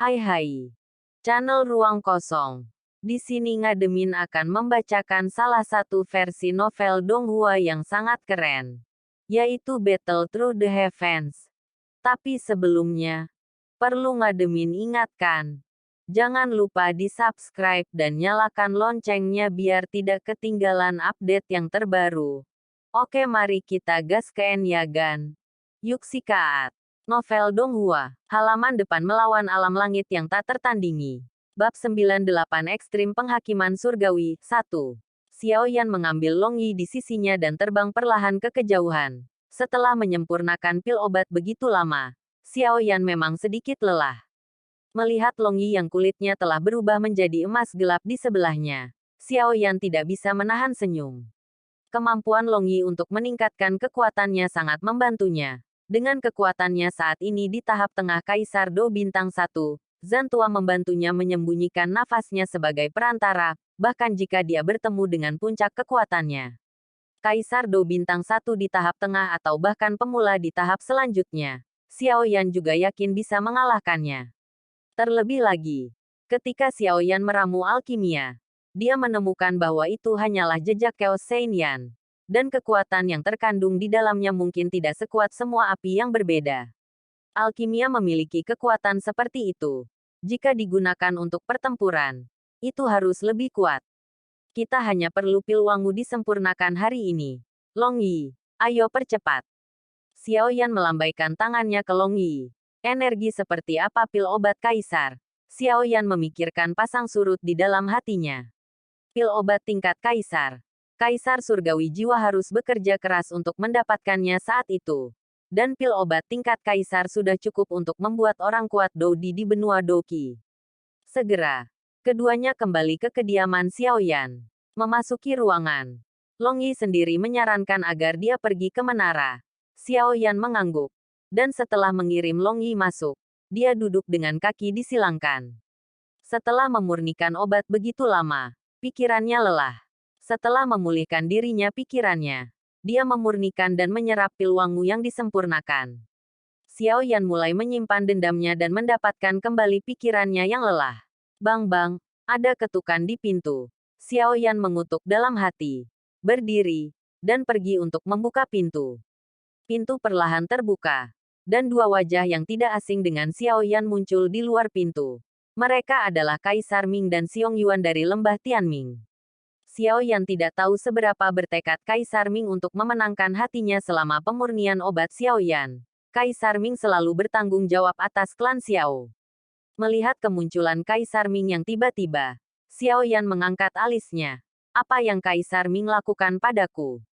Hai hai. Channel Ruang Kosong. Di sini Ngademin akan membacakan salah satu versi novel Donghua yang sangat keren, yaitu Battle Through the Heavens. Tapi sebelumnya, perlu Ngademin ingatkan, jangan lupa di-subscribe dan nyalakan loncengnya biar tidak ketinggalan update yang terbaru. Oke, mari kita gaskeun ya gan. Yuk sikaat. Novel Donghua, halaman depan melawan alam langit yang tak tertandingi. Bab 98 Ekstrim Penghakiman Surgawi, 1. Xiao Yan mengambil Long Yi di sisinya dan terbang perlahan ke kejauhan. Setelah menyempurnakan pil obat begitu lama, Xiao Yan memang sedikit lelah. Melihat Long Yi yang kulitnya telah berubah menjadi emas gelap di sebelahnya, Xiao Yan tidak bisa menahan senyum. Kemampuan Long Yi untuk meningkatkan kekuatannya sangat membantunya. Dengan kekuatannya saat ini di tahap tengah Kaisar Do Bintang 1, Zantua membantunya menyembunyikan nafasnya sebagai perantara, bahkan jika dia bertemu dengan puncak kekuatannya. Kaisar Do Bintang 1 di tahap tengah atau bahkan pemula di tahap selanjutnya, Xiao Yan juga yakin bisa mengalahkannya. Terlebih lagi, ketika Xiao Yan meramu alkimia, dia menemukan bahwa itu hanyalah jejak Chaos Sein Yan. Dan kekuatan yang terkandung di dalamnya mungkin tidak sekuat semua api yang berbeda. Alkimia memiliki kekuatan seperti itu. Jika digunakan untuk pertempuran, itu harus lebih kuat. Kita hanya perlu pil wangu disempurnakan hari ini. Long Yi, ayo percepat. Xiao Yan melambaikan tangannya ke Long Yi. Energi seperti apa pil obat kaisar? Xiao Yan memikirkan pasang surut di dalam hatinya. Pil obat tingkat kaisar. Kaisar surgawi jiwa harus bekerja keras untuk mendapatkannya saat itu. Dan pil obat tingkat kaisar sudah cukup untuk membuat orang kuat Doudi di benua Doqi. Segera, keduanya kembali ke kediaman Xiao Yan. Memasuki ruangan, Long Yi sendiri menyarankan agar dia pergi ke menara. Xiao Yan mengangguk. Dan setelah mengirim Long Yi masuk, dia duduk dengan kaki disilangkan. Setelah memurnikan obat begitu lama, pikirannya lelah. Setelah memulihkan dirinya pikirannya, dia memurnikan dan menyerap pil wangu yang disempurnakan. Xiao Yan mulai menyimpan dendamnya dan mendapatkan kembali pikirannya yang lelah. Bang, ada ketukan di pintu. Xiao Yan mengutuk dalam hati, berdiri, dan pergi untuk membuka pintu. Pintu perlahan terbuka, dan dua wajah yang tidak asing dengan Xiao Yan muncul di luar pintu. Mereka adalah Kaisar Ming dan Xiong Yuan dari lembah Tianming. Xiao Yan tidak tahu seberapa bertekad Kaisar Ming untuk memenangkan hatinya selama pemurnian obat Xiao Yan. Kaisar Ming selalu bertanggung jawab atas klan Xiao. Melihat kemunculan Kaisar Ming yang tiba-tiba, Xiao Yan mengangkat alisnya. Apa yang Kaisar Ming lakukan padaku?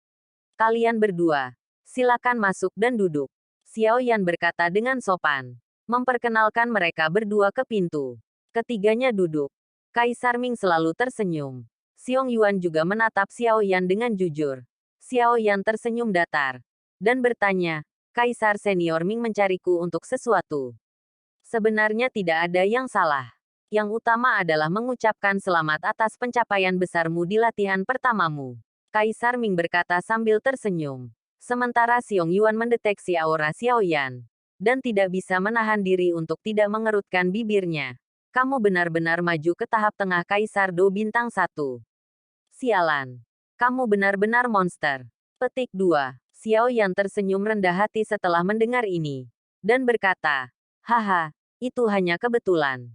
Kalian berdua, silakan masuk dan duduk. Xiao Yan berkata dengan sopan. Memperkenalkan mereka berdua ke pintu. Ketiganya duduk. Kaisar Ming selalu tersenyum. Xiong Yuan juga menatap Xiao Yan dengan jujur. Xiao Yan tersenyum datar. Dan bertanya, Kaisar Senior Ming mencariku untuk sesuatu. Sebenarnya tidak ada yang salah. Yang utama adalah mengucapkan selamat atas pencapaian besarmu di latihan pertamamu. Kaisar Ming berkata sambil tersenyum. Sementara Xiong Yuan mendeteksi aura Xiao Yan. Dan tidak bisa menahan diri untuk tidak mengerutkan bibirnya. Kamu benar-benar maju ke tahap tengah Kaisar Do Bintang 1. Sialan. Kamu benar-benar monster. Petik 2. Xiao Yan tersenyum rendah hati setelah mendengar ini. Dan berkata, haha, itu hanya kebetulan.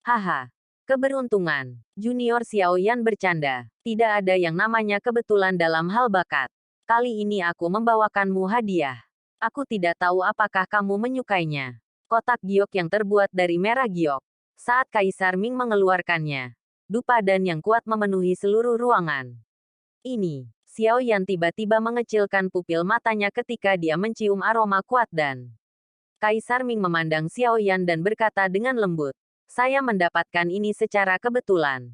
Haha, keberuntungan. Junior Xiao Yan bercanda. Tidak ada yang namanya kebetulan dalam hal bakat. Kali ini aku membawakanmu hadiah. Aku tidak tahu apakah kamu menyukainya. Kotak giok yang terbuat dari merah giok. Saat Kaisar Ming mengeluarkannya, dupa dan yang kuat memenuhi seluruh ruangan. Ini, Xiao Yan tiba-tiba mengecilkan pupil matanya ketika dia mencium aroma kuat dan Kaisar Ming memandang Xiao Yan dan berkata dengan lembut, saya mendapatkan ini secara kebetulan.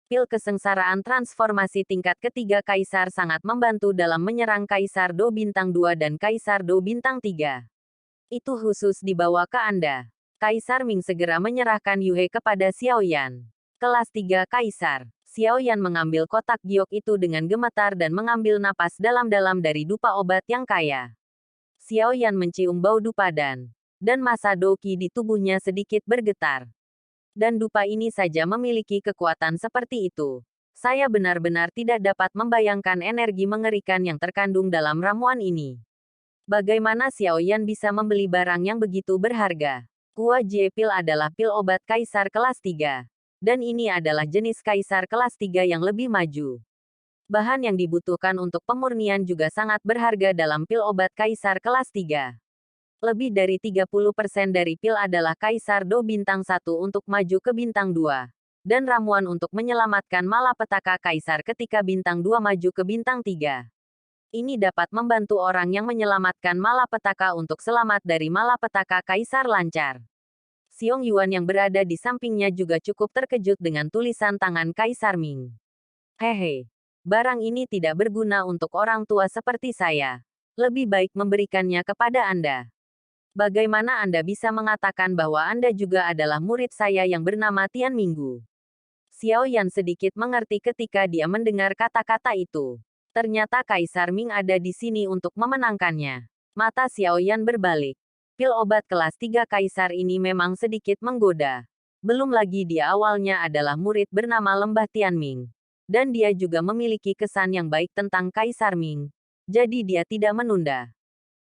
Pil kesengsaraan transformasi tingkat ketiga Kaisar sangat membantu dalam menyerang Kaisar Do Bintang 2 dan Kaisar Do Bintang 3. Itu khusus dibawa ke Anda. Kaisar Ming segera menyerahkan Yuhe kepada Xiao Yan. Kelas 3 Kaisar. Xiao Yan mengambil kotak giok itu dengan gemetar dan mengambil napas dalam-dalam dari dupa obat yang kaya. Xiao Yan mencium bau dupa dan masa doqi di tubuhnya sedikit bergetar. Dan dupa ini saja memiliki kekuatan seperti itu. Saya benar-benar tidak dapat membayangkan energi mengerikan yang terkandung dalam ramuan ini. Bagaimana Xiao Yan bisa membeli barang yang begitu berharga? Hua Jie Pil adalah pil obat kaisar kelas 3. Dan ini adalah jenis kaisar kelas 3 yang lebih maju. Bahan yang dibutuhkan untuk pemurnian juga sangat berharga dalam pil obat kaisar kelas 3. Lebih dari 30% dari pil adalah kaisar Do bintang 1 untuk maju ke bintang 2. Dan ramuan untuk menyelamatkan malapetaka kaisar ketika bintang 2 maju ke bintang 3. Ini dapat membantu orang yang menyelamatkan malapetaka untuk selamat dari malapetaka kaisar lancar. Xiong Yuan yang berada di sampingnya juga cukup terkejut dengan tulisan tangan Kaisar Ming. Hehe, barang ini tidak berguna untuk orang tua seperti saya. Lebih baik memberikannya kepada Anda. Bagaimana Anda bisa mengatakan bahwa Anda juga adalah murid saya yang bernama Tian Minggu? Xiao Yan sedikit mengerti ketika dia mendengar kata-kata itu. Ternyata Kaisar Ming ada di sini untuk memenangkannya. Mata Xiao Yan berbalik. Pil obat kelas 3 Kaisar ini memang sedikit menggoda. Belum lagi dia awalnya adalah murid bernama Lembah Tianming. Dan dia juga memiliki kesan yang baik tentang Kaisar Ming. Jadi dia tidak menunda.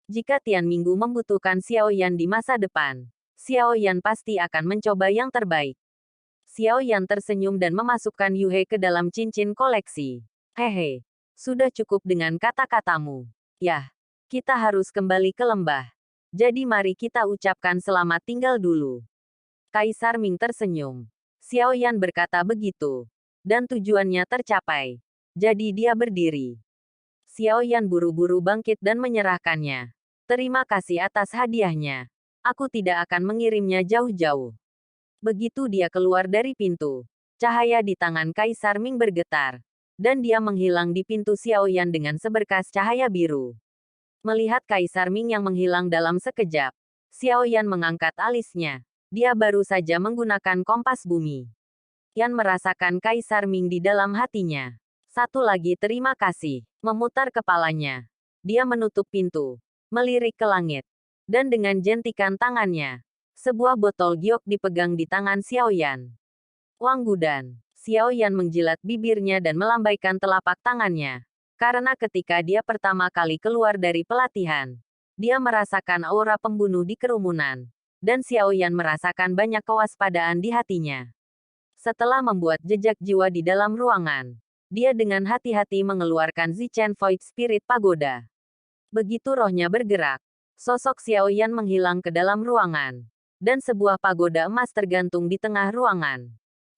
Jika Tian Minggu membutuhkan Xiao Yan di masa depan, Xiao Yan pasti akan mencoba yang terbaik. Xiao Yan tersenyum dan memasukkan Yuhe ke dalam cincin koleksi. Hehe, sudah cukup dengan kata-katamu. Yah, kita harus kembali ke lembah. Jadi mari kita ucapkan selamat tinggal dulu. Kaisar Ming tersenyum. Xiao Yan berkata begitu. Dan tujuannya tercapai. Jadi dia berdiri. Xiao Yan buru-buru bangkit dan menyerahkannya. Terima kasih atas hadiahnya. Aku tidak akan mengirimnya jauh-jauh. Begitu dia keluar dari pintu, cahaya di tangan Kaisar Ming bergetar. Dan dia menghilang di pintu Xiao Yan dengan seberkas cahaya biru. Melihat Kaisar Ming yang menghilang dalam sekejap, Xiao Yan mengangkat alisnya. Dia baru saja menggunakan kompas bumi. Yan merasakan Kaisar Ming di dalam hatinya. Satu lagi terima kasih. Memutar kepalanya. Dia menutup pintu. Melirik ke langit. Dan dengan jentikan tangannya, sebuah botol giok dipegang di tangan Xiao Yan. Wang Gudan. Xiao Yan menjilat bibirnya dan melambaikan telapak tangannya. Karena ketika dia pertama kali keluar dari pelatihan, dia merasakan aura pembunuh di kerumunan. Dan Xiao Yan merasakan banyak kewaspadaan di hatinya. Setelah membuat jejak jiwa di dalam ruangan, dia dengan hati-hati mengeluarkan Zichen Void Spirit Pagoda. Begitu rohnya bergerak, sosok Xiao Yan menghilang ke dalam ruangan. Dan sebuah pagoda emas tergantung di tengah ruangan.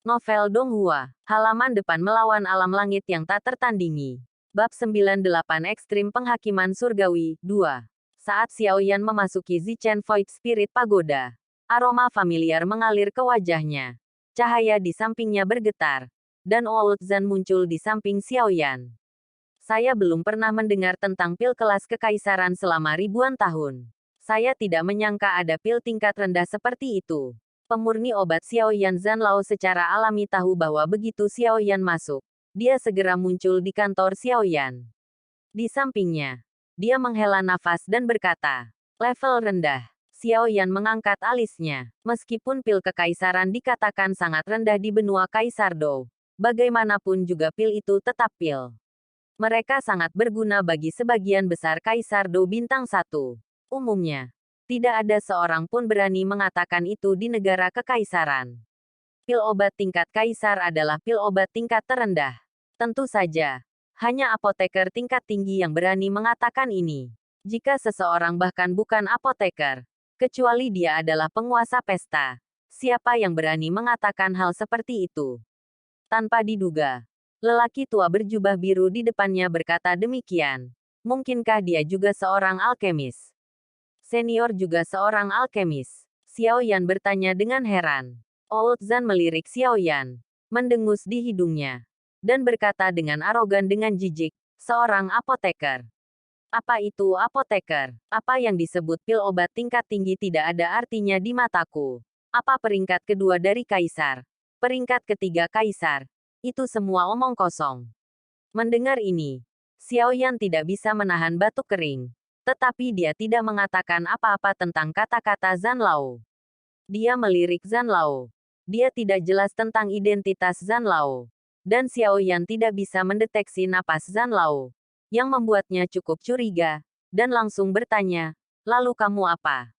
Novel Donghua, halaman depan melawan alam langit yang tak tertandingi. Bab 98 Ekstrim Penghakiman Surgawi, 2. Saat Xiao Yan memasuki Zichen Void Spirit Pagoda, aroma familiar mengalir ke wajahnya. Cahaya di sampingnya bergetar. Dan Old Zan muncul di samping Xiao Yan. Saya belum pernah mendengar tentang pil kelas kekaisaran selama ribuan tahun. Saya tidak menyangka ada pil tingkat rendah seperti itu. Pemurni obat Xiao Yan Zan Lao secara alami tahu bahwa begitu Xiao Yan masuk, dia segera muncul di kantor Xiao Yan. Di sampingnya, dia menghela nafas dan berkata, level rendah. Xiao Yan mengangkat alisnya. Meskipun pil kekaisaran dikatakan sangat rendah di benua Kaisar Dou, bagaimanapun juga pil itu tetap pil. Mereka sangat berguna bagi sebagian besar Kaisar Dou bintang 1. Umumnya, tidak ada seorang pun berani mengatakan itu di negara kekaisaran. Pil obat tingkat kaisar adalah pil obat tingkat terendah. Tentu saja, hanya apoteker tingkat tinggi yang berani mengatakan ini. Jika seseorang bahkan bukan apoteker, kecuali dia adalah penguasa pesta, siapa yang berani mengatakan hal seperti itu? Tanpa diduga, lelaki tua berjubah biru di depannya berkata demikian. Mungkinkah dia juga seorang alkemis? Senior juga seorang alkemis? Xiao Yan bertanya dengan heran. Old Zan melirik Xiao Yan, mendengus di hidungnya, dan berkata dengan arogan dengan jijik, seorang apoteker. Apa itu apoteker? Apa yang disebut pil obat tingkat tinggi tidak ada artinya di mataku. Apa peringkat kedua dari kaisar? Peringkat ketiga kaisar? Itu semua omong kosong. Mendengar ini, Xiao Yan tidak bisa menahan batuk kering. Tetapi dia tidak mengatakan apa-apa tentang kata-kata Zan Lao. Dia melirik Zan Lao. Dia tidak jelas tentang identitas Zhan Lao. Dan Xiao Yan tidak bisa mendeteksi napas Zhan Lao, yang membuatnya cukup curiga, dan langsung bertanya, lalu kamu apa?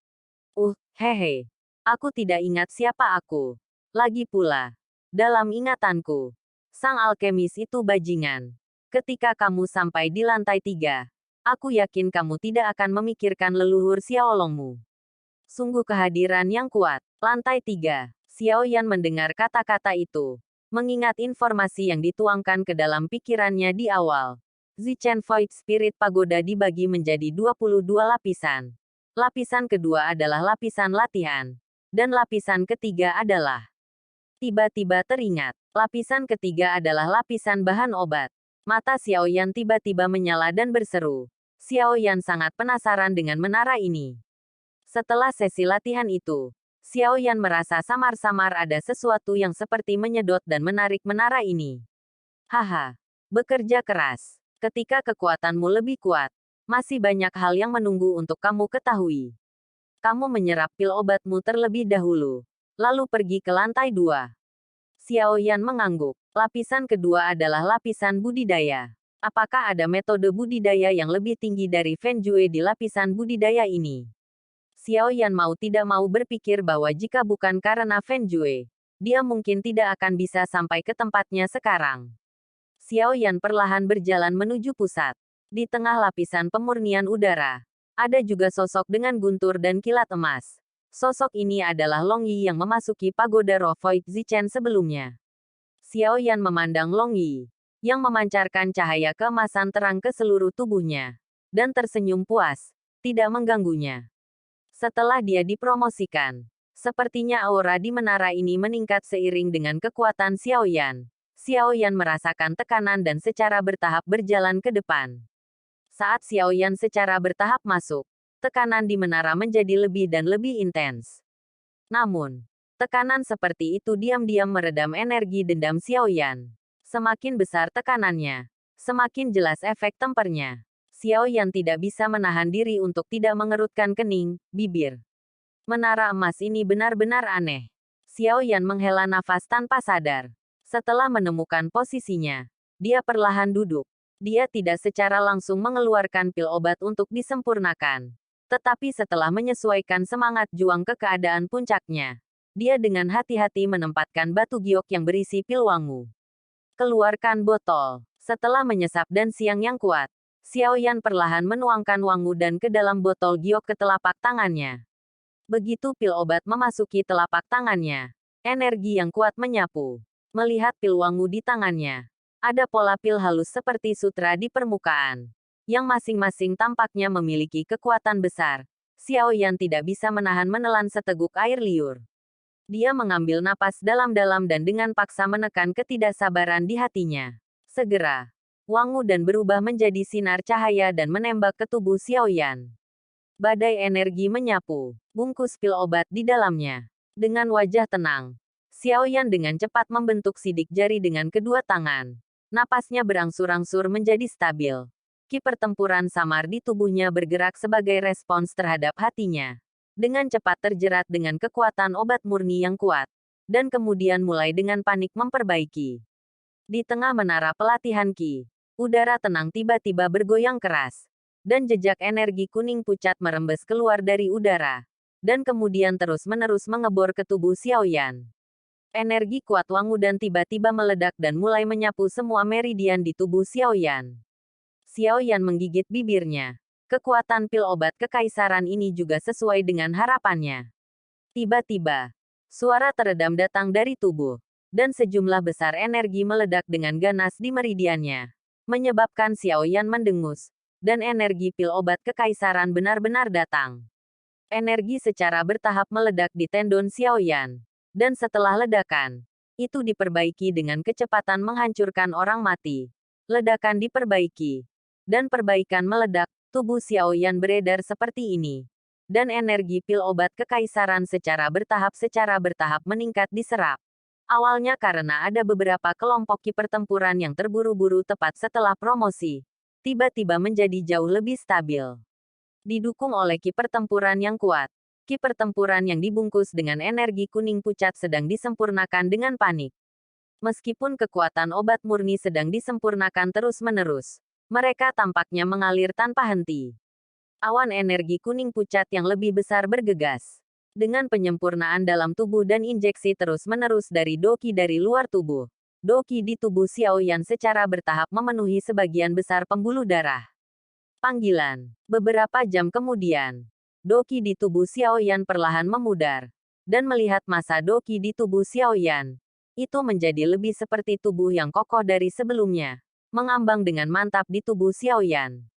Hehe. Aku tidak ingat siapa aku. Lagi pula, dalam ingatanku, sang alkemis itu bajingan. Ketika kamu sampai di lantai 3, aku yakin kamu tidak akan memikirkan leluhur Xiaolongmu. Sungguh kehadiran yang kuat. Lantai 3. Xiao Yan mendengar kata-kata itu. Mengingat informasi yang dituangkan ke dalam pikirannya di awal. Zichen Void Spirit Pagoda dibagi menjadi 22 lapisan. Lapisan kedua adalah lapisan latihan. Dan lapisan ketiga adalah... Tiba-tiba teringat. Lapisan ketiga adalah lapisan bahan obat. Mata Xiao Yan tiba-tiba menyala dan berseru. Xiao Yan sangat penasaran dengan menara ini. Setelah sesi latihan itu, Xiao Yan merasa samar-samar ada sesuatu yang seperti menyedot dan menarik menara ini. Haha, bekerja keras. Ketika kekuatanmu lebih kuat, masih banyak hal yang menunggu untuk kamu ketahui. Kamu menyerap pil obatmu terlebih dahulu, lalu pergi ke lantai 2. Xiao Yan mengangguk. Lapisan kedua adalah lapisan budidaya. Apakah ada metode budidaya yang lebih tinggi dari Feng Jue di lapisan budidaya ini? Xiao Yan mau tidak mau berpikir bahwa jika bukan karena Feng Jue, dia mungkin tidak akan bisa sampai ke tempatnya sekarang. Xiao Yan perlahan berjalan menuju pusat. Di tengah lapisan pemurnian udara, ada juga sosok dengan guntur dan kilat emas. Sosok ini adalah Long Yi yang memasuki pagoda roh Void Zichen sebelumnya. Xiao Yan memandang Long Yi, yang memancarkan cahaya keemasan terang ke seluruh tubuhnya, dan tersenyum puas, tidak mengganggunya. Setelah dia dipromosikan, sepertinya aura di menara ini meningkat seiring dengan kekuatan Xiao Yan. Xiao Yan merasakan tekanan dan secara bertahap berjalan ke depan. Saat Xiao Yan secara bertahap masuk, tekanan di menara menjadi lebih dan lebih intens. Namun, tekanan seperti itu diam-diam meredam energi dendam Xiao Yan. Semakin besar tekanannya, semakin jelas efek tempernya. Xiao Yan tidak bisa menahan diri untuk tidak mengerutkan kening, bibir. Menara emas ini benar-benar aneh. Xiao Yan menghela nafas tanpa sadar. Setelah menemukan posisinya, dia perlahan duduk. Dia tidak secara langsung mengeluarkan pil obat untuk disempurnakan. Tetapi setelah menyesuaikan semangat juang ke keadaan puncaknya, dia dengan hati-hati menempatkan batu giok yang berisi pil wangu. Keluarkan botol. Setelah menyesap dan siang yang kuat, Xiao Yan perlahan menuangkan wangu dan ke dalam botol giok ke telapak tangannya. Begitu pil obat memasuki telapak tangannya, energi yang kuat menyapu. Melihat pil wangu di tangannya, ada pola pil halus seperti sutra di permukaan, yang masing-masing tampaknya memiliki kekuatan besar. Xiao Yan tidak bisa menelan seteguk air liur. Dia mengambil napas dalam-dalam dan dengan paksa menekan ketidaksabaran di hatinya. Segera, wangu dan berubah menjadi sinar cahaya dan menembak ke tubuh Xiao Yan. Badai energi menyapu, bungkus pil obat di dalamnya. Dengan wajah tenang, Xiao Yan dengan cepat membentuk sidik jari dengan kedua tangan. Napasnya berangsur-angsur menjadi stabil. Ki pertempuran samar di tubuhnya bergerak sebagai respons terhadap hatinya. Dengan cepat terjerat dengan kekuatan obat murni yang kuat. Dan kemudian mulai dengan panik memperbaiki. Di tengah menara pelatihan Ki, udara tenang tiba-tiba bergoyang keras. Dan jejak energi kuning pucat merembes keluar dari udara. Dan kemudian terus-menerus mengebor ke tubuh Xiao Yan. Energi kuat wangu dan tiba-tiba meledak dan mulai menyapu semua meridian di tubuh Xiao Yan. Xiao Yan menggigit bibirnya. Kekuatan pil obat kekaisaran ini juga sesuai dengan harapannya. Tiba-tiba, suara teredam datang dari tubuh. Dan sejumlah besar energi meledak dengan ganas di meridiannya. Menyebabkan Xiao Yan mendengus. Dan energi pil obat kekaisaran benar-benar datang. Energi secara bertahap meledak di tendon Xiao Yan. Dan setelah ledakan, itu diperbaiki dengan kecepatan menghancurkan orang mati. Ledakan diperbaiki. Dan perbaikan meledak, tubuh Xiao Yan beredar seperti ini. Dan energi pil obat kekaisaran secara bertahap meningkat diserap. Awalnya karena ada beberapa kelompok ki pertempuran yang terburu-buru tepat setelah promosi, tiba-tiba menjadi jauh lebih stabil. Didukung oleh ki pertempuran yang kuat, Meski pertempuran yang dibungkus dengan energi kuning pucat sedang disempurnakan dengan panik. Meskipun kekuatan obat murni sedang disempurnakan terus-menerus, mereka tampaknya mengalir tanpa henti. Awan energi kuning pucat yang lebih besar bergegas. Dengan penyempurnaan dalam tubuh dan injeksi terus-menerus dari Doqi dari luar tubuh. Doqi di tubuh Xiao Yan secara bertahap memenuhi sebagian besar pembuluh darah. Panggilan. Beberapa jam kemudian, Doqi di tubuh Xiao Yan perlahan memudar. Dan melihat masa Doqi di tubuh Xiao Yan, itu menjadi lebih seperti tubuh yang kokoh dari sebelumnya. Mengambang dengan mantap di tubuh Xiao Yan.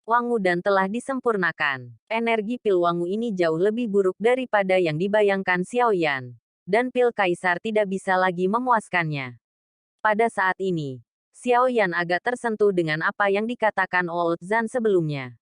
Wangu dan telah disempurnakan. Energi pil wangu ini jauh lebih buruk daripada yang dibayangkan Xiao Yan. Dan pil kaisar tidak bisa lagi memuaskannya. Pada saat ini, Xiao Yan agak tersentuh dengan apa yang dikatakan Old Zan sebelumnya.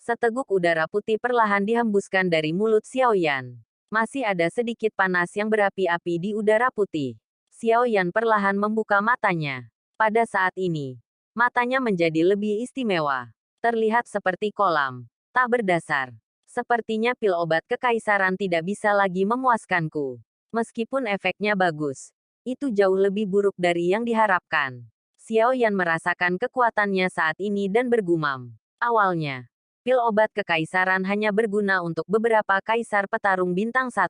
Seteguk udara putih perlahan dihembuskan dari mulut Xiao Yan. Masih ada sedikit panas yang berapi-api di udara putih. Xiao Yan perlahan membuka matanya. Pada saat ini, matanya menjadi lebih istimewa. Terlihat seperti kolam. Tak berdasar. Sepertinya pil obat kekaisaran tidak bisa lagi memuaskanku. Meskipun efeknya bagus, itu jauh lebih buruk dari yang diharapkan. Xiao Yan merasakan kekuatannya saat ini dan bergumam. Awalnya, pil obat kekaisaran hanya berguna untuk beberapa kaisar petarung bintang 1.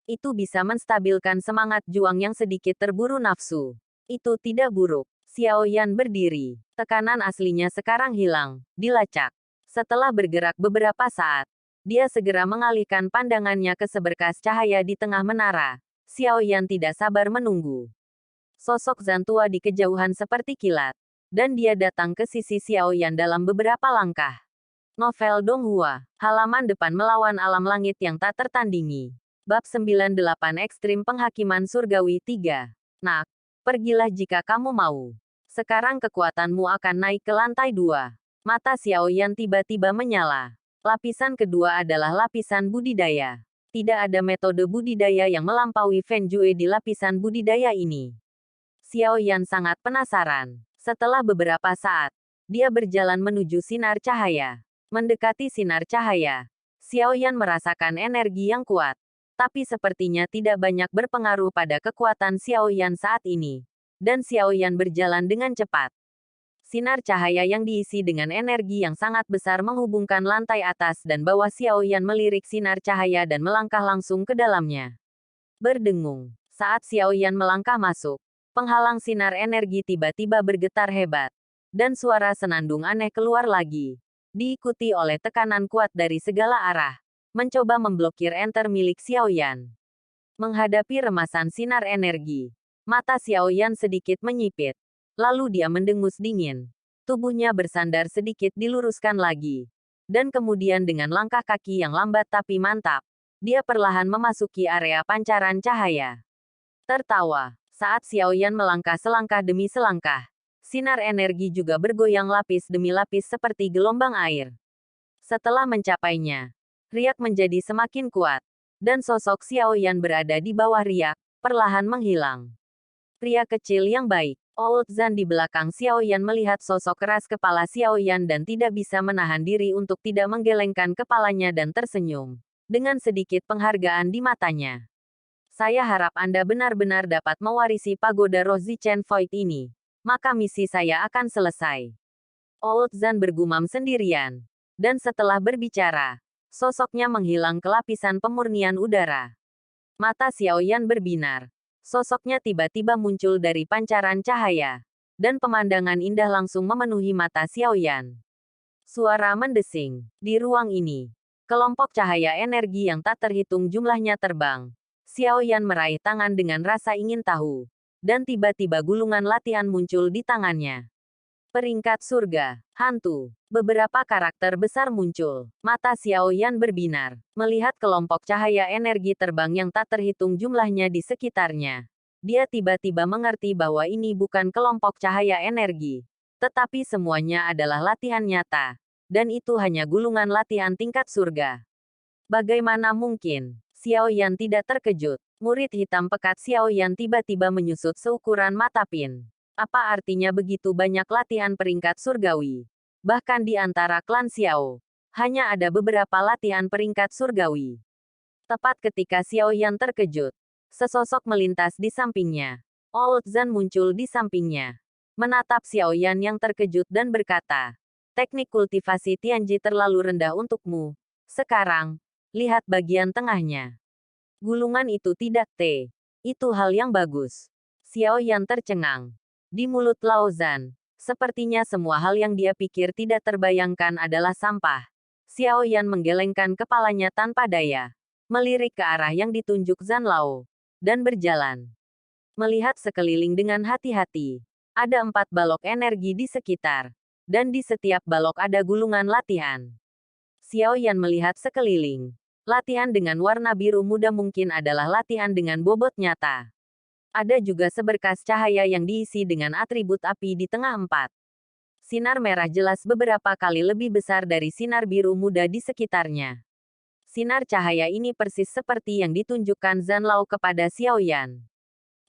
Itu bisa menstabilkan semangat juang yang sedikit terburu nafsu. Itu tidak buruk. Xiao Yan berdiri. Tekanan aslinya sekarang hilang, dilacak. Setelah bergerak beberapa saat, dia segera mengalihkan pandangannya ke seberkas cahaya di tengah menara. Xiao Yan tidak sabar menunggu. Sosok Zan tua di kejauhan seperti kilat. Dan dia datang ke sisi Xiao Yan dalam beberapa langkah. Novel Donghua, halaman depan melawan alam langit yang tak tertandingi. Bab 98 Ekstrim Penghakiman Surgawi 3. Nak, pergilah jika kamu mau. Sekarang kekuatanmu akan naik ke lantai 2. Mata Xiao Yan tiba-tiba menyala. Lapisan kedua adalah lapisan budidaya. Tidak ada metode budidaya yang melampaui Fen Jue di lapisan budidaya ini. Xiao Yan sangat penasaran. Setelah beberapa saat, dia berjalan menuju sinar cahaya. Mendekati sinar cahaya, Xiao Yan merasakan energi yang kuat. Tapi sepertinya tidak banyak berpengaruh pada kekuatan Xiao Yan saat ini. Dan Xiao Yan berjalan dengan cepat. Sinar cahaya yang diisi dengan energi yang sangat besar menghubungkan lantai atas dan bawah. Xiao Yan melirik sinar cahaya dan melangkah langsung ke dalamnya. Berdengung. Saat Xiao Yan melangkah masuk, penghalang sinar energi tiba-tiba bergetar hebat. Dan suara senandung aneh keluar lagi. Diikuti oleh tekanan kuat dari segala arah. Mencoba memblokir enter milik Xiao Yan. Menghadapi remasan sinar energi, mata Xiao Yan sedikit menyipit. Lalu dia mendengus dingin. Tubuhnya bersandar sedikit diluruskan lagi. Dan kemudian dengan langkah kaki yang lambat tapi mantap, dia perlahan memasuki area pancaran cahaya. Tertawa, saat Xiao Yan melangkah selangkah demi selangkah, sinar energi juga bergoyang lapis demi lapis seperti gelombang air. Setelah mencapainya, riak menjadi semakin kuat. Dan sosok Xiao Yan berada di bawah riak, perlahan menghilang. Pria kecil yang baik. Old Zan di belakang Xiao Yan melihat sosok keras kepala Xiao Yan dan tidak bisa menahan diri untuk tidak menggelengkan kepalanya dan tersenyum. Dengan sedikit penghargaan di matanya. Saya harap Anda benar-benar dapat mewarisi pagoda Roh Zichen Void ini. Maka misi saya akan selesai. Old Zan bergumam sendirian. Dan setelah berbicara, sosoknya menghilang ke lapisan pemurnian udara. Mata Xiao Yan berbinar. Sosoknya tiba-tiba muncul dari pancaran cahaya. Dan pemandangan indah langsung memenuhi mata Xiao Yan. Suara mendesing. Di ruang ini, kelompok cahaya energi yang tak terhitung jumlahnya terbang. Xiao Yan meraih tangan dengan rasa ingin tahu. Dan tiba-tiba gulungan latihan muncul di tangannya. Peringkat surga, hantu. Beberapa karakter besar muncul. Mata Xiao Yan berbinar, melihat kelompok cahaya energi terbang yang tak terhitung jumlahnya di sekitarnya. Dia tiba-tiba mengerti bahwa ini bukan kelompok cahaya energi. Tetapi semuanya adalah latihan nyata. Dan itu hanya gulungan latihan tingkat surga. Bagaimana mungkin? Xiao Yan tidak terkejut. Murid hitam pekat Xiao Yan tiba-tiba menyusut seukuran mata pin. Apa artinya begitu banyak latihan peringkat surgawi? Bahkan di antara klan Xiao, hanya ada beberapa latihan peringkat surgawi. Tepat ketika Xiao Yan terkejut, sesosok melintas di sampingnya. Old Zan muncul di sampingnya, menatap Xiao Yan yang terkejut dan berkata, teknik kultivasi Tianji terlalu rendah untukmu. Sekarang, lihat bagian tengahnya. Gulungan itu tidak T. Itu hal yang bagus. Xiao Yan tercengang. Di mulut Lao Zan, sepertinya semua hal yang dia pikir tidak terbayangkan adalah sampah. Xiao Yan menggelengkan kepalanya tanpa daya, melirik ke arah yang ditunjuk Zan Lao, dan berjalan. Melihat sekeliling dengan hati-hati. Ada 4 balok energi di sekitar, dan di setiap balok ada gulungan latihan. Xiao Yan melihat sekeliling. Latihan dengan warna biru muda mungkin adalah latihan dengan bobot nyata. Ada juga seberkas cahaya yang diisi dengan atribut api di tengah 4. Sinar merah jelas beberapa kali lebih besar dari sinar biru muda di sekitarnya. Sinar cahaya ini persis seperti yang ditunjukkan Zan Lao kepada Xiao Yan.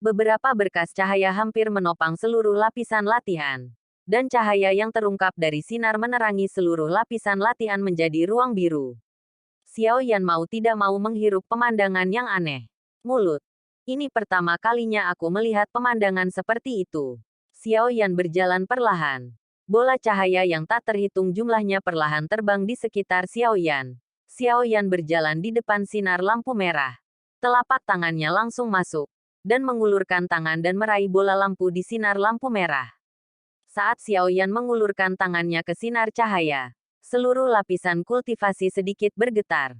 Beberapa berkas cahaya hampir menopang seluruh lapisan latihan. Dan cahaya yang terungkap dari sinar menerangi seluruh lapisan latihan menjadi ruang biru. Xiao Yan mau tidak mau menghirup pemandangan yang aneh. Mulut. Ini pertama kalinya aku melihat pemandangan seperti itu. Xiao Yan berjalan perlahan. Bola cahaya yang tak terhitung jumlahnya perlahan terbang di sekitar Xiao Yan. Xiao Yan berjalan di depan sinar lampu merah. Telapak tangannya langsung masuk, dan mengulurkan tangan dan meraih bola lampu di sinar lampu merah. Saat Xiao Yan mengulurkan tangannya ke sinar cahaya, seluruh lapisan kultivasi sedikit bergetar.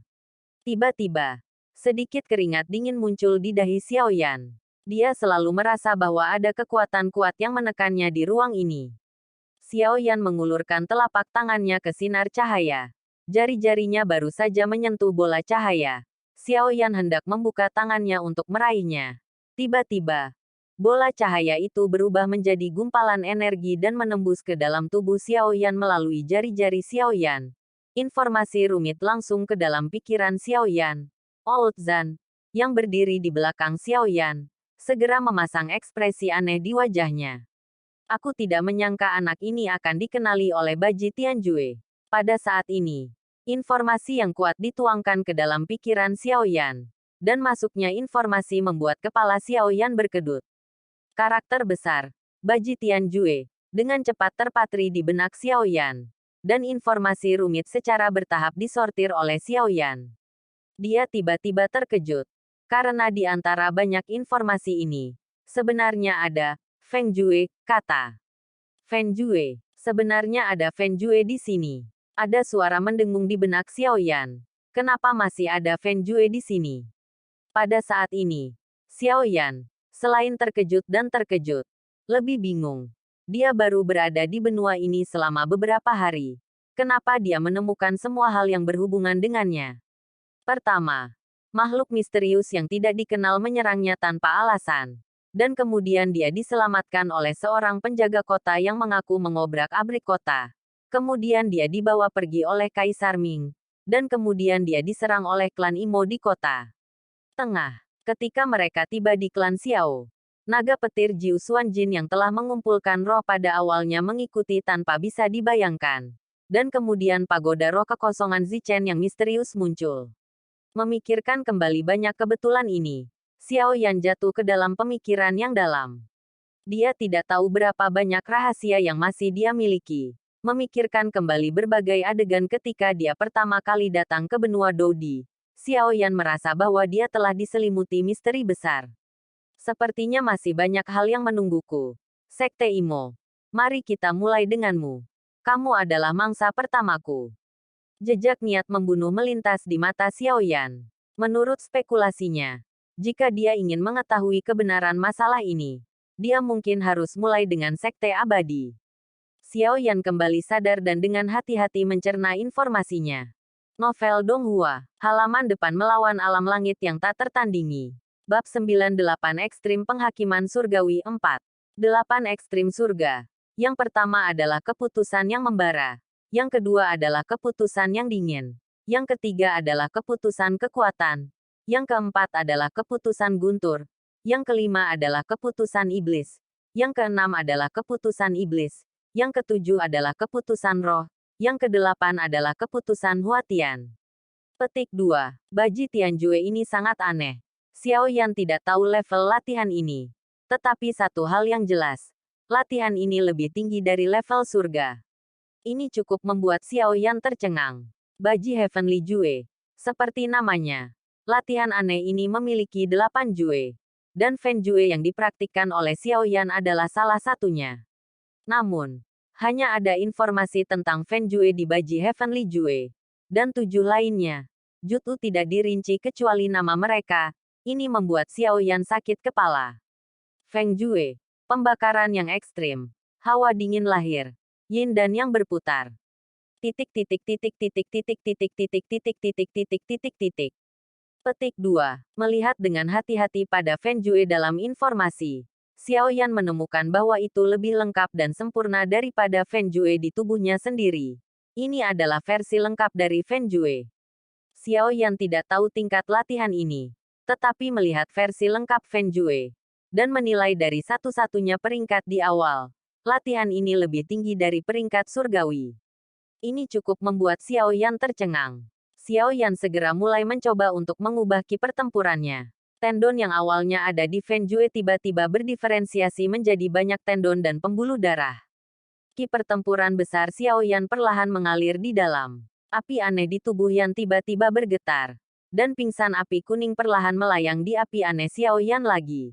Tiba-tiba, sedikit keringat dingin muncul di dahi Xiao Yan. Dia selalu merasa bahwa ada kekuatan kuat yang menekannya di ruang ini. Xiao Yan mengulurkan telapak tangannya ke sinar cahaya. Jari-jarinya baru saja menyentuh bola cahaya. Xiao Yan hendak membuka tangannya untuk meraihnya. Tiba-tiba, bola cahaya itu berubah menjadi gumpalan energi dan menembus ke dalam tubuh Xiao Yan melalui jari-jari Xiao Yan. Informasi rumit langsung ke dalam pikiran Xiao Yan. Old Zan, yang berdiri di belakang Xiao Yan, segera memasang ekspresi aneh di wajahnya. Aku tidak menyangka anak ini akan dikenali oleh Baji Tianjue. Pada saat ini, informasi yang kuat dituangkan ke dalam pikiran Xiao Yan. Dan masuknya informasi membuat kepala Xiao Yan berkedut. Karakter besar, Baji Tianjue, dengan cepat terpatri di benak Xiao Yan. Dan informasi rumit secara bertahap disortir oleh Xiao Yan. Dia tiba-tiba terkejut. Karena di antara banyak informasi ini, sebenarnya ada Feng Jue, kata. Feng Jue, sebenarnya ada Feng Jue di sini. Ada suara mendengung di benak Xiao Yan. Kenapa masih ada Feng Jue di sini? Pada saat ini, Xiao Yan, selain terkejut dan terkejut, lebih bingung. Dia baru berada di benua ini selama beberapa hari. Kenapa dia menemukan semua hal yang berhubungan dengannya? Pertama, makhluk misterius yang tidak dikenal menyerangnya tanpa alasan. Dan kemudian dia diselamatkan oleh seorang penjaga kota yang mengaku mengobrak-abrik kota. Kemudian dia dibawa pergi oleh Kaisar Ming. Dan kemudian dia diserang oleh klan Imo di kota Tengah. Ketika mereka tiba di klan Xiao, naga petir Jiu Xuanjin yang telah mengumpulkan roh pada awalnya mengikuti tanpa bisa dibayangkan. Dan kemudian pagoda roh kekosongan Zichen yang misterius muncul. Memikirkan kembali banyak kebetulan ini, Xiao Yan jatuh ke dalam pemikiran yang dalam. Dia tidak tahu berapa banyak rahasia yang masih dia miliki. Memikirkan kembali berbagai adegan ketika dia pertama kali datang ke benua Doudi. Xiao Yan merasa bahwa dia telah diselimuti misteri besar. Sepertinya masih banyak hal yang menungguku. Sekte Imo. Mari kita mulai denganmu. Kamu adalah mangsa pertamaku. Jejak niat membunuh melintas di mata Xiao Yan. Menurut spekulasinya, jika dia ingin mengetahui kebenaran masalah ini, dia mungkin harus mulai dengan sekte abadi. Xiao Yan kembali sadar dan dengan hati-hati mencerna informasinya. Novel Donghua, halaman depan melawan alam langit yang tak tertandingi. Bab 98 Ekstrim Penghakiman Surgawi 4. 8 Ekstrim Surga. Yang pertama adalah keputusan yang membara. Yang kedua adalah keputusan yang dingin. Yang ketiga adalah keputusan kekuatan. Yang keempat adalah keputusan guntur. Yang kelima adalah keputusan iblis. Yang keenam adalah keputusan iblis. Yang ketujuh adalah keputusan roh. Yang kedelapan adalah keputusan Huatian. Petik 2. Baji Tianjue ini sangat aneh. Xiao Yan tidak tahu level latihan ini. Tetapi satu hal yang jelas, latihan ini lebih tinggi dari level surga. Ini cukup membuat Xiao Yan tercengang. Baji Heavenly Jue. Seperti namanya, latihan aneh ini memiliki 8 Jue. Dan Fen Jue yang dipraktikkan oleh Xiao Yan adalah salah satunya. Namun, hanya ada informasi tentang Fen Jue di Baji Heavenly Jue. Dan 7 lainnya. Jutsu tidak dirinci kecuali nama mereka. Ini membuat Xiao Yan sakit kepala. Feng Jue. Pembakaran yang ekstrim. Hawa dingin lahir. Yin dan yang berputar. Titik titik titik titik titik titik titik titik titik titik titik titik. Petik 2. Melihat dengan hati-hati pada Fen Jue dalam informasi. Xiao Yan menemukan bahwa itu lebih lengkap dan sempurna daripada Fen Jue di tubuhnya sendiri. Ini adalah versi lengkap dari Fen Jue. Xiao Yan tidak tahu tingkat latihan ini. Tetapi melihat versi lengkap Fen Jue. Dan menilai dari satu-satunya peringkat di awal. Latihan ini lebih tinggi dari peringkat surgawi. Ini cukup membuat Xiao Yan tercengang. Xiao Yan segera mulai mencoba untuk mengubah ki pertempurannya. Tendon yang awalnya ada di Fen Jue tiba-tiba berdiferensiasi menjadi banyak tendon dan pembuluh darah. Ki pertempuran besar Xiao Yan perlahan mengalir di dalam. Api aneh di tubuh Yan tiba-tiba bergetar. Dan pingsan api kuning perlahan melayang di api aneh Xiao Yan lagi.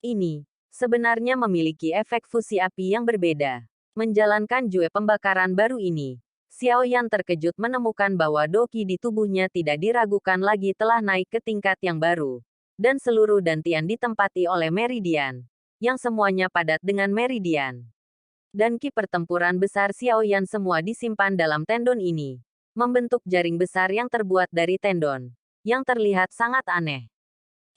Ini, sebenarnya memiliki efek fusi api yang berbeda. Menjalankan Jue pembakaran baru ini, Xiao Yan terkejut menemukan bahwa doki di tubuhnya tidak diragukan lagi telah naik ke tingkat yang baru. Dan seluruh dantian ditempati oleh meridian. Yang semuanya padat dengan meridian. Dan ki pertempuran besar Xiao Yan semua disimpan dalam tendon ini. Membentuk jaring besar yang terbuat dari tendon. Yang terlihat sangat aneh.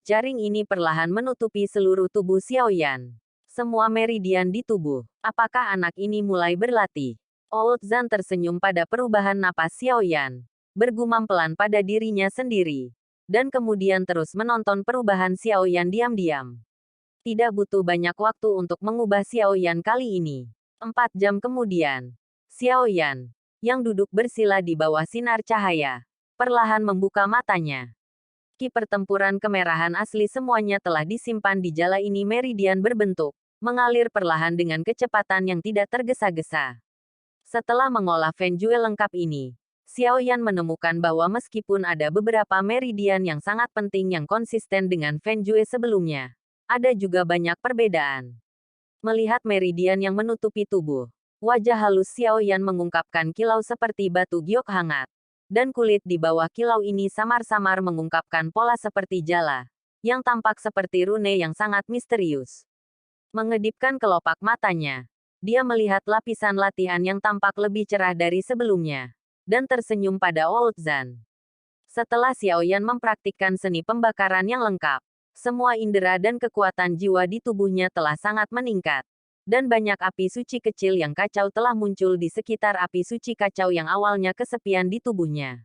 Jaring ini perlahan menutupi seluruh tubuh Xiao Yan. Semua meridian di tubuh. Apakah anak ini mulai berlatih? Old Zan tersenyum pada perubahan napas Xiao Yan. Bergumam pelan pada dirinya sendiri. Dan kemudian terus menonton perubahan Xiao Yan diam-diam. Tidak butuh banyak waktu untuk mengubah Xiao Yan kali ini. 4 jam kemudian, Xiao Yan, yang duduk bersila di bawah sinar cahaya, perlahan membuka matanya. Ki pertempuran kemerahan asli semuanya telah disimpan di jala ini meridian berbentuk, mengalir perlahan dengan kecepatan yang tidak tergesa-gesa. Setelah mengolah Fen Jue lengkap ini, Xiao Yan menemukan bahwa meskipun ada beberapa meridian yang sangat penting yang konsisten dengan Fen Jue sebelumnya, ada juga banyak perbedaan. Melihat meridian yang menutupi tubuh, wajah halus Xiao Yan mengungkapkan kilau seperti batu giok hangat. Dan kulit di bawah kilau ini samar-samar mengungkapkan pola seperti jala, yang tampak seperti rune yang sangat misterius. Mengedipkan kelopak matanya, dia melihat lapisan latihan yang tampak lebih cerah dari sebelumnya, dan tersenyum pada Old Zan. Setelah Xiao Yan mempraktikkan seni pembakaran yang lengkap, semua indera dan kekuatan jiwa di tubuhnya telah sangat meningkat. Dan banyak api suci kecil yang kacau telah muncul di sekitar api suci kacau yang awalnya kesepian di tubuhnya.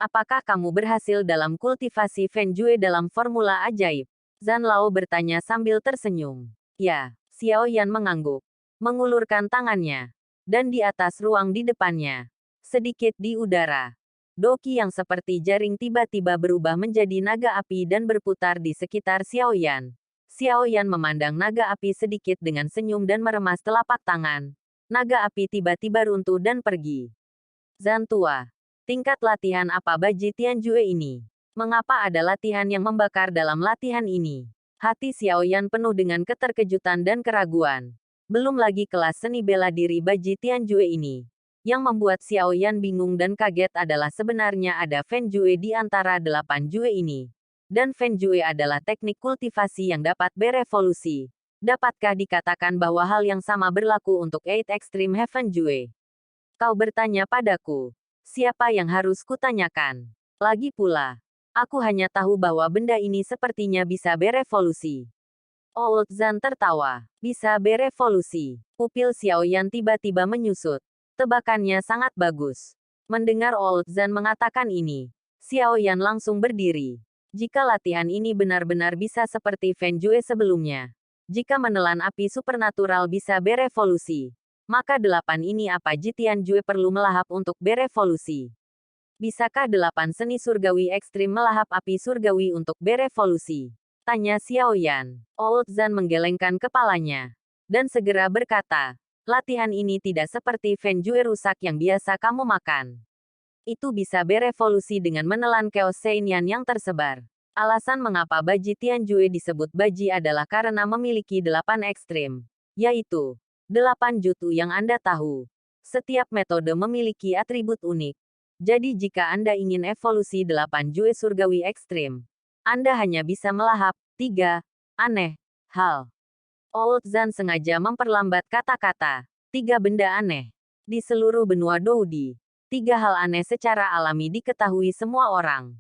Apakah kamu berhasil dalam kultivasi Fen Jue dalam formula ajaib? Zan Lao bertanya sambil tersenyum. Ya, Xiao Yan mengangguk. Mengulurkan tangannya. Dan di atas ruang di depannya. Sedikit di udara. Doki yang seperti jaring tiba-tiba berubah menjadi naga api dan berputar di sekitar Xiao Yan. Xiao Yan memandang naga api sedikit dengan senyum dan meremas telapak tangan. Naga api tiba-tiba runtuh dan pergi. Zan tua. Tingkat latihan apa Baji Tianjue ini? Mengapa ada latihan yang membakar dalam latihan ini? Hati Xiao Yan penuh dengan keterkejutan dan keraguan. Belum lagi kelas seni bela diri Baji Tianjue ini. Yang membuat Xiao Yan bingung dan kaget adalah sebenarnya ada Fen Jue di antara 8 Jue ini. Dan Fen Jue adalah teknik kultivasi yang dapat berevolusi. Dapatkah dikatakan bahwa hal yang sama berlaku untuk 8 Extreme Heaven Jue? Kau bertanya padaku, siapa yang harus kutanyakan? Lagi pula, aku hanya tahu bahwa benda ini sepertinya bisa berevolusi. Old Zan tertawa. Bisa berevolusi. Pupil Xiao Yan tiba-tiba menyusut. Tebakannya sangat bagus. Mendengar Old Zan mengatakan ini, Xiao Yan langsung berdiri. Jika latihan ini benar-benar bisa seperti Fen Jue sebelumnya, jika menelan api supernatural bisa berevolusi, maka 8 ini apa Ji Tianjue perlu melahap untuk berevolusi? Bisakah 8 seni surgawi ekstrim melahap api surgawi untuk berevolusi? Tanya Xiao Yan. Old Zan menggelengkan kepalanya. Dan segera berkata, latihan ini tidak seperti Fenjue rusak yang biasa kamu makan. Itu bisa berevolusi dengan menelan Chaos Seinyan yang tersebar. Alasan mengapa Baji Tianjue disebut Baji adalah karena memiliki 8 ekstrim, yaitu 8 jutsu yang Anda tahu. Setiap metode memiliki atribut unik. Jadi jika Anda ingin evolusi 8 Jue surgawi ekstrim, Anda hanya bisa melahap 3 aneh hal. Old Zan sengaja memperlambat kata-kata 3 benda aneh. Di seluruh benua Doudi, 3 hal aneh secara alami diketahui semua orang.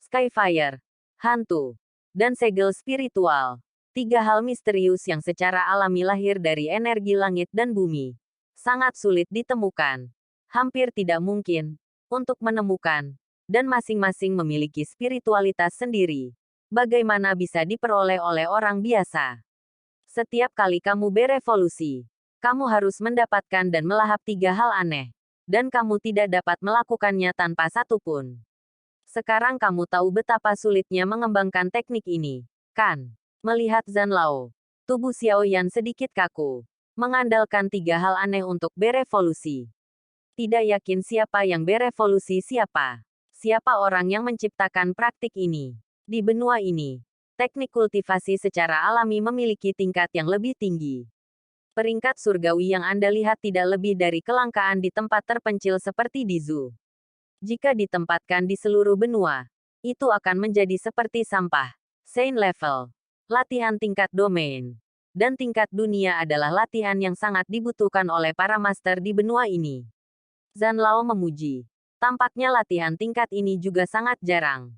Skyfire, hantu, dan segel spiritual. 3 hal misterius yang secara alami lahir dari energi langit dan bumi. Sangat sulit ditemukan. Hampir tidak mungkin untuk menemukan. Dan masing-masing memiliki spiritualitas sendiri. Bagaimana bisa diperoleh oleh orang biasa? Setiap kali kamu berevolusi, kamu harus mendapatkan dan melahap 3 hal aneh. Dan kamu tidak dapat melakukannya tanpa satupun. Sekarang kamu tahu betapa sulitnya mengembangkan teknik ini, kan? Melihat Zan Lao, tubuh Xiao Yan sedikit kaku. Mengandalkan 3 hal aneh untuk berevolusi. Tidak yakin siapa yang berevolusi siapa. Siapa orang yang menciptakan praktik ini. Di benua ini, teknik kultivasi secara alami memiliki tingkat yang lebih tinggi. Peringkat surgawi yang Anda lihat tidak lebih dari kelangkaan di tempat terpencil seperti di zoo. Jika ditempatkan di seluruh benua, itu akan menjadi seperti sampah. Saint level, latihan tingkat domain, dan tingkat dunia adalah latihan yang sangat dibutuhkan oleh para master di benua ini. Zan Lao memuji. Tampaknya latihan tingkat ini juga sangat jarang.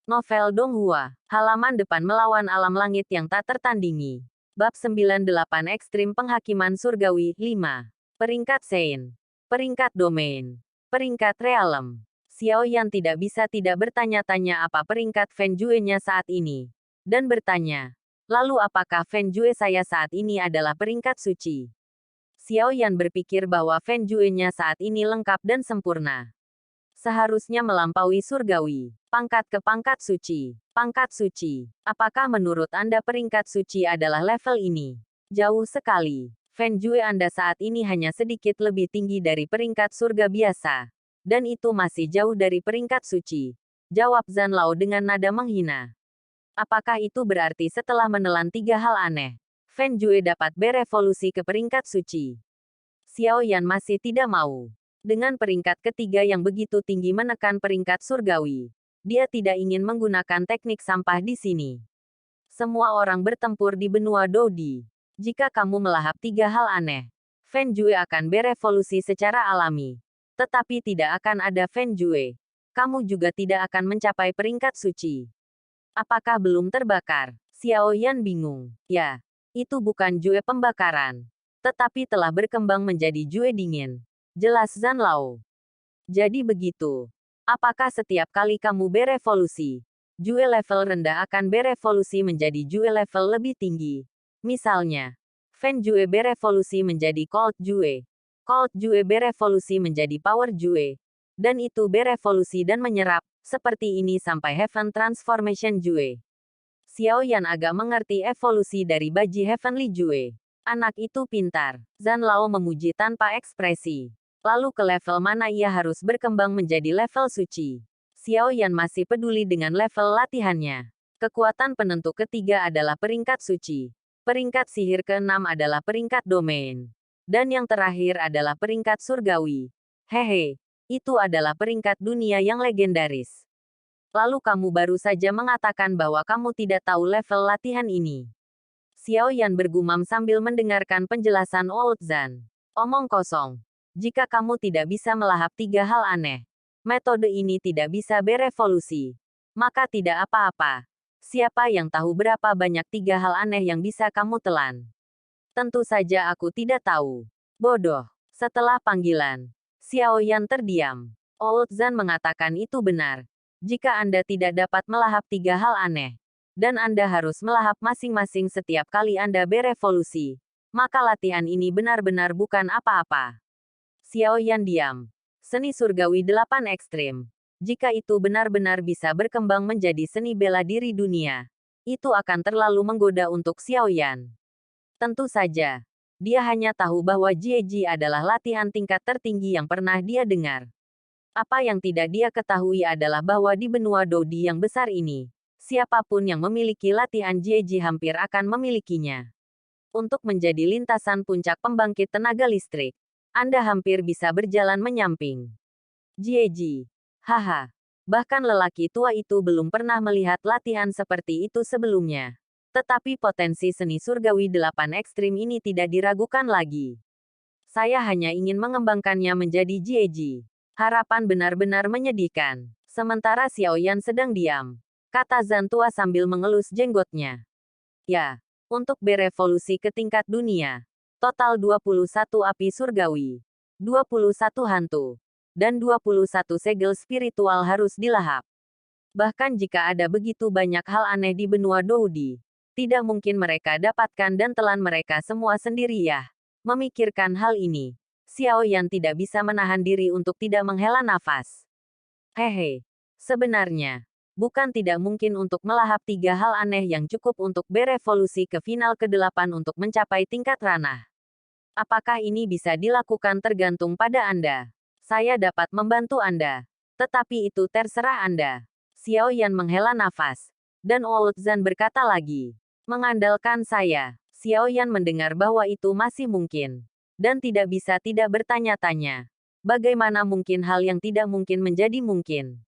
Novel Donghua, halaman depan melawan alam langit yang tak tertandingi. Bab 98 Ekstrim Penghakiman Surgawi 5. Peringkat Saint. Peringkat Domain. Peringkat Realm. Xiao Yan tidak bisa tidak bertanya-tanya apa peringkat Fenjue-nya saat ini. Dan bertanya, lalu apakah Fenjue saya saat ini adalah peringkat suci? Xiao Yan berpikir bahwa Fenjue-nya saat ini lengkap dan sempurna. Seharusnya melampaui surgawi. Pangkat ke pangkat suci. Pangkat suci. Apakah menurut Anda peringkat suci adalah level ini? Jauh sekali. Fenjue Anda saat ini hanya sedikit lebih tinggi dari peringkat surga biasa. Dan itu masih jauh dari peringkat suci. Jawab Zan Lao dengan nada menghina. Apakah itu berarti setelah menelan 3 hal aneh, Fenjue dapat berevolusi ke peringkat suci? Xiao Yan masih tidak mau. Dengan peringkat ketiga yang begitu tinggi menekan peringkat surgawi, dia tidak ingin menggunakan teknik sampah di sini. Semua orang bertempur di benua Doudi. Jika kamu melahap 3 hal aneh, Fenjue akan berevolusi secara alami. Tetapi tidak akan ada Fenjue. Kamu juga tidak akan mencapai peringkat suci. Apakah belum terbakar? Xiao Yan bingung. Ya, itu bukan Jue pembakaran. Tetapi telah berkembang menjadi Jue dingin. Jelas Zan Lao. Jadi begitu. Apakah setiap kali kamu berevolusi, Jue level rendah akan berevolusi menjadi Jue level lebih tinggi? Misalnya, Fenjue berevolusi menjadi Cold Jue. Cold Jue berevolusi menjadi Power Jue. Dan itu berevolusi dan menyerap, seperti ini sampai Heaven Transformation Jue. Xiao Yan agak mengerti evolusi dari Baji Heavenly Jue. Anak itu pintar. Zan Lao memuji tanpa ekspresi. Lalu ke level mana ia harus berkembang menjadi level suci? Xiao Yan masih peduli dengan level latihannya. Kekuatan penentu ketiga adalah peringkat suci. Peringkat sihir ke-6 adalah peringkat domain. Dan yang terakhir adalah peringkat surgawi. Hehe, itu adalah peringkat dunia yang legendaris. Lalu kamu baru saja mengatakan bahwa kamu tidak tahu level latihan ini. Xiao Yan bergumam sambil mendengarkan penjelasan Old Zan. Omong kosong. Jika kamu tidak bisa melahap 3 hal aneh, metode ini tidak bisa berevolusi. Maka tidak apa-apa. Siapa yang tahu berapa banyak 3 hal aneh yang bisa kamu telan? Tentu saja aku tidak tahu. Bodoh. Setelah panggilan, Xiao Yan terdiam. Old Zan mengatakan itu benar. Jika Anda tidak dapat melahap 3 hal aneh, dan Anda harus melahap masing-masing setiap kali Anda berevolusi, maka latihan ini benar-benar bukan apa-apa. Xiao Yan diam. Seni surgawi 8 ekstrim. Jika itu benar-benar bisa berkembang menjadi seni bela diri dunia, itu akan terlalu menggoda untuk Xiaoyan. Tentu saja, dia hanya tahu bahwa Jieji adalah latihan tingkat tertinggi yang pernah dia dengar. Apa yang tidak dia ketahui adalah bahwa di benua Dodi yang besar ini, siapapun yang memiliki latihan Jieji hampir akan memilikinya. Untuk menjadi lintasan puncak pembangkit tenaga listrik, Anda hampir bisa berjalan menyamping. Jieji. Haha. Bahkan lelaki tua itu belum pernah melihat latihan seperti itu sebelumnya. Tetapi potensi seni surgawi 8 ekstrim ini tidak diragukan lagi. Saya hanya ingin mengembangkannya menjadi Jieji. Harapan benar-benar menyedihkan. Sementara Xiaoyan sedang diam, kata Zan tua sambil mengelus jenggotnya. Ya, untuk berevolusi ke tingkat dunia, total 21 api surgawi, 21 hantu, dan 21 segel spiritual harus dilahap. Bahkan jika ada begitu banyak hal aneh di benua Doudi, tidak mungkin mereka dapatkan dan telan mereka semua sendiri ya. Memikirkan hal ini, Xiaoyan tidak bisa menahan diri untuk tidak menghela nafas. Hehe, sebenarnya, bukan tidak mungkin untuk melahap 3 hal aneh yang cukup untuk berevolusi ke final ke-8 untuk mencapai tingkat ranah. Apakah ini bisa dilakukan tergantung pada Anda. Saya dapat membantu Anda. Tetapi itu terserah Anda. Xiaoyan menghela nafas. Dan Old Zan berkata lagi. Mengandalkan saya. Xiaoyan mendengar bahwa itu masih mungkin. Dan tidak bisa tidak bertanya-tanya. Bagaimana mungkin hal yang tidak mungkin menjadi mungkin?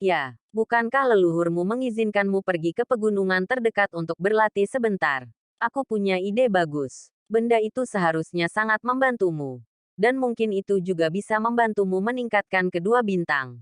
Ya, bukankah leluhurmu mengizinkanmu pergi ke pegunungan terdekat untuk berlatih sebentar? Aku punya ide bagus. Benda itu seharusnya sangat membantumu. Dan mungkin itu juga bisa membantumu meningkatkan kedua bintang.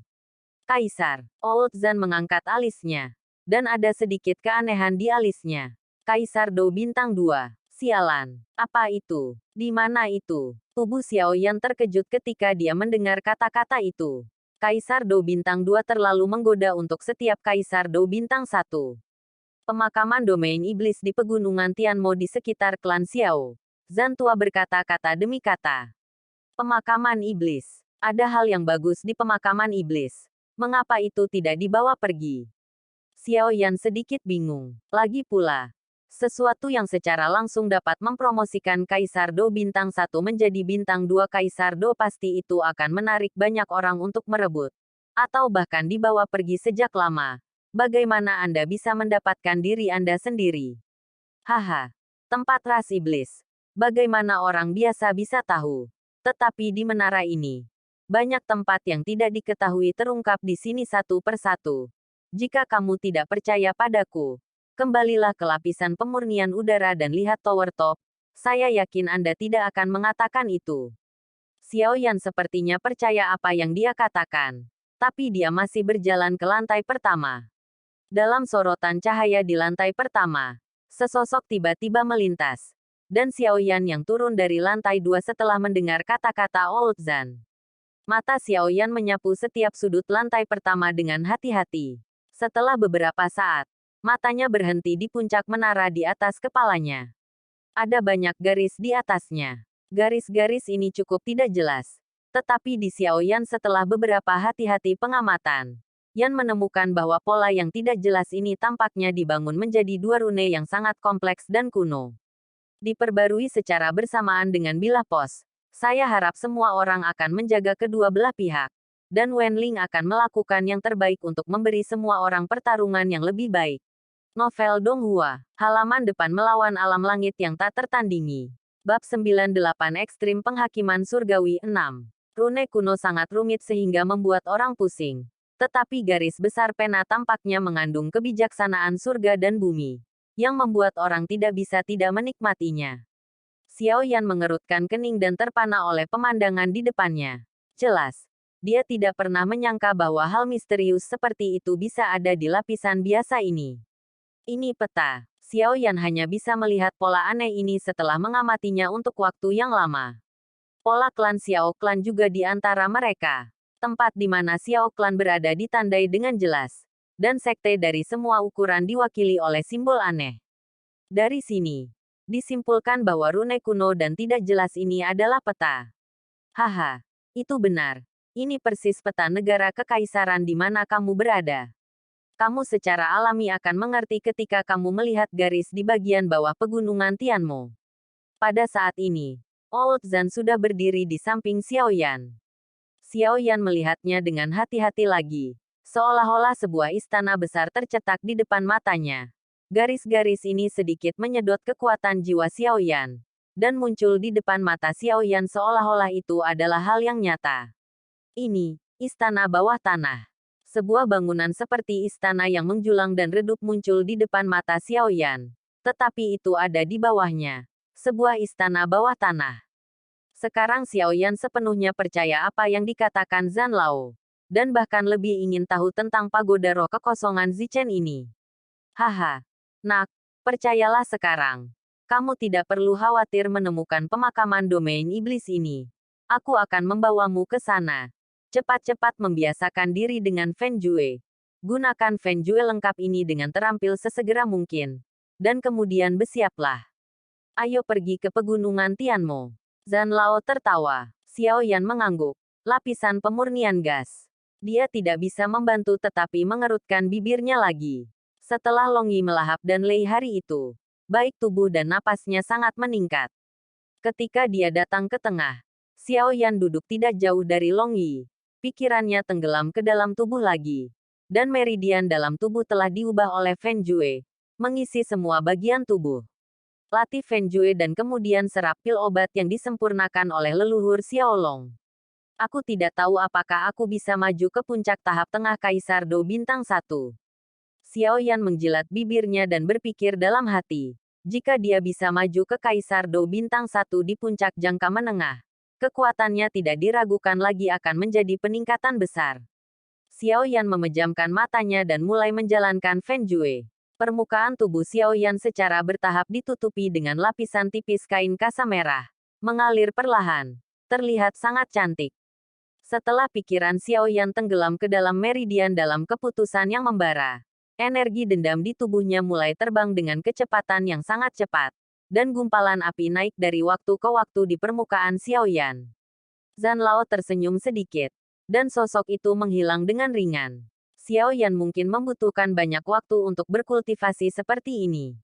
Kaisar. Old Zan mengangkat alisnya. Dan ada sedikit keanehan di alisnya. Kaisar Do bintang 2. Sialan. Apa itu? Di mana itu? Tubuh Xiaoyan terkejut ketika dia mendengar kata-kata itu. Kaisar Do bintang 2 terlalu menggoda untuk setiap Kaisar Do bintang 1. Pemakaman domain iblis di pegunungan Tianmo di sekitar klan Xiao. Zan tua berkata-kata demi kata. Pemakaman iblis. Ada hal yang bagus di pemakaman iblis. Mengapa itu tidak dibawa pergi? Xiaoyan sedikit bingung. Lagi pula, sesuatu yang secara langsung dapat mempromosikan Kaisar Do bintang 1 menjadi bintang 2 Kaisar Do pasti itu akan menarik banyak orang untuk merebut. Atau bahkan dibawa pergi sejak lama. Bagaimana Anda bisa mendapatkan diri Anda sendiri? Haha. Tempat ras iblis. Bagaimana orang biasa bisa tahu? Tetapi di menara ini, banyak tempat yang tidak diketahui terungkap di sini satu persatu. Jika kamu tidak percaya padaku, kembalilah ke lapisan pemurnian udara dan lihat tower top. Saya yakin Anda tidak akan mengatakan itu. Xiaoyan sepertinya percaya apa yang dia katakan. Tapi dia masih berjalan ke lantai pertama. Dalam sorotan cahaya di lantai pertama, sesosok tiba-tiba melintas. Dan Xiaoyan yang turun dari lantai 2 setelah mendengar kata-kata Old Zan. Mata Xiaoyan menyapu setiap sudut lantai pertama dengan hati-hati. Setelah beberapa saat, matanya berhenti di puncak menara di atas kepalanya. Ada banyak garis di atasnya. Garis-garis ini cukup tidak jelas. Tetapi di Xiaoyan setelah beberapa hati-hati pengamatan, Yan menemukan bahwa pola yang tidak jelas ini tampaknya dibangun menjadi 2 rune yang sangat kompleks dan kuno. Diperbarui secara bersamaan dengan bilah pos. Saya harap semua orang akan menjaga kedua belah pihak. Dan Wenling akan melakukan yang terbaik untuk memberi semua orang pertarungan yang lebih baik. Novel Donghua, halaman depan melawan alam langit yang tak tertandingi. Bab 98 Ekstrim Penghakiman Surgawi 6. Rune kuno sangat rumit sehingga membuat orang pusing. Tetapi garis besar pena tampaknya mengandung kebijaksanaan surga dan bumi, yang membuat orang tidak bisa tidak menikmatinya. Xiaoyan mengerutkan kening dan terpana oleh pemandangan di depannya. Jelas, dia tidak pernah menyangka bahwa hal misterius seperti itu bisa ada di lapisan biasa ini. Ini peta. Xiaoyan hanya bisa melihat pola aneh ini setelah mengamatinya untuk waktu yang lama. Pola klan Xiao Klan juga di antara mereka. Tempat di mana Xiao Klan berada ditandai dengan jelas. Dan sekte dari semua ukuran diwakili oleh simbol aneh. Dari sini, disimpulkan bahwa rune kuno dan tidak jelas ini adalah peta. Haha, itu benar. Ini persis peta negara kekaisaran di mana kamu berada. Kamu secara alami akan mengerti ketika kamu melihat garis di bagian bawah pegunungan Tianmo. Pada saat ini, Old Zan sudah berdiri di samping Xiaoyan. Xiaoyan melihatnya dengan hati-hati lagi, seolah-olah sebuah istana besar tercetak di depan matanya. Garis-garis ini sedikit menyedot kekuatan jiwa Xiaoyan, dan muncul di depan mata Xiaoyan seolah-olah itu adalah hal yang nyata. Ini, istana bawah tanah. Sebuah bangunan seperti istana yang menjulang dan redup muncul di depan mata Xiaoyan. Tetapi itu ada di bawahnya. Sebuah istana bawah tanah. Sekarang Xiaoyan sepenuhnya percaya apa yang dikatakan Zhan Lao. Dan bahkan lebih ingin tahu tentang pagoda roh kekosongan Zichen ini. Haha. Nak, percayalah sekarang. Kamu tidak perlu khawatir menemukan pemakaman domain iblis ini. Aku akan membawamu ke sana. Cepat-cepat membiasakan diri dengan Feng Jue. Gunakan Feng Jue lengkap ini dengan terampil sesegera mungkin. Dan kemudian bersiaplah. Ayo pergi ke pegunungan Tianmo. Zhan Lao tertawa. Xiaoyan mengangguk. Lapisan pemurnian gas. Dia tidak bisa membantu tetapi mengerutkan bibirnya lagi. Setelah Long Yi melahap dan Lei hari itu, baik tubuh dan napasnya sangat meningkat. Ketika dia datang ke tengah, Xiaoyan duduk tidak jauh dari Long Yi. Pikirannya tenggelam ke dalam tubuh lagi. Dan meridian dalam tubuh telah diubah oleh Feng Jue, mengisi semua bagian tubuh. Latih Feng Jue dan kemudian serap pil obat yang disempurnakan oleh leluhur Xiaolong. Aku tidak tahu apakah aku bisa maju ke puncak tahap tengah Kaisar Do Bintang 1. Xiaoyan menjilat bibirnya dan berpikir dalam hati. Jika dia bisa maju ke Kaisar Do Bintang 1 di puncak jangka menengah, kekuatannya tidak diragukan lagi akan menjadi peningkatan besar. Xiaoyan memejamkan matanya dan mulai menjalankan Feng Jue. Permukaan tubuh Xiaoyan secara bertahap ditutupi dengan lapisan tipis kain kasa merah. Mengalir perlahan. Terlihat sangat cantik. Setelah pikiran Xiaoyan tenggelam ke dalam meridian dalam keputusan yang membara, energi dendam di tubuhnya mulai terbang dengan kecepatan yang sangat cepat. Dan gumpalan api naik dari waktu ke waktu di permukaan Xiaoyan. Zhan Lao tersenyum sedikit. Dan sosok itu menghilang dengan ringan. Xiaoyan mungkin membutuhkan banyak waktu untuk berkultivasi seperti ini.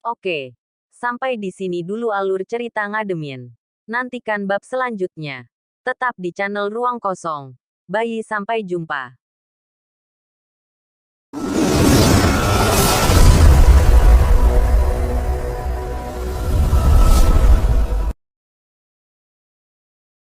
Oke. Sampai di sini dulu alur cerita Ngademin. Nantikan bab selanjutnya. Tetap di channel Ruang Kosong. Bye, sampai jumpa.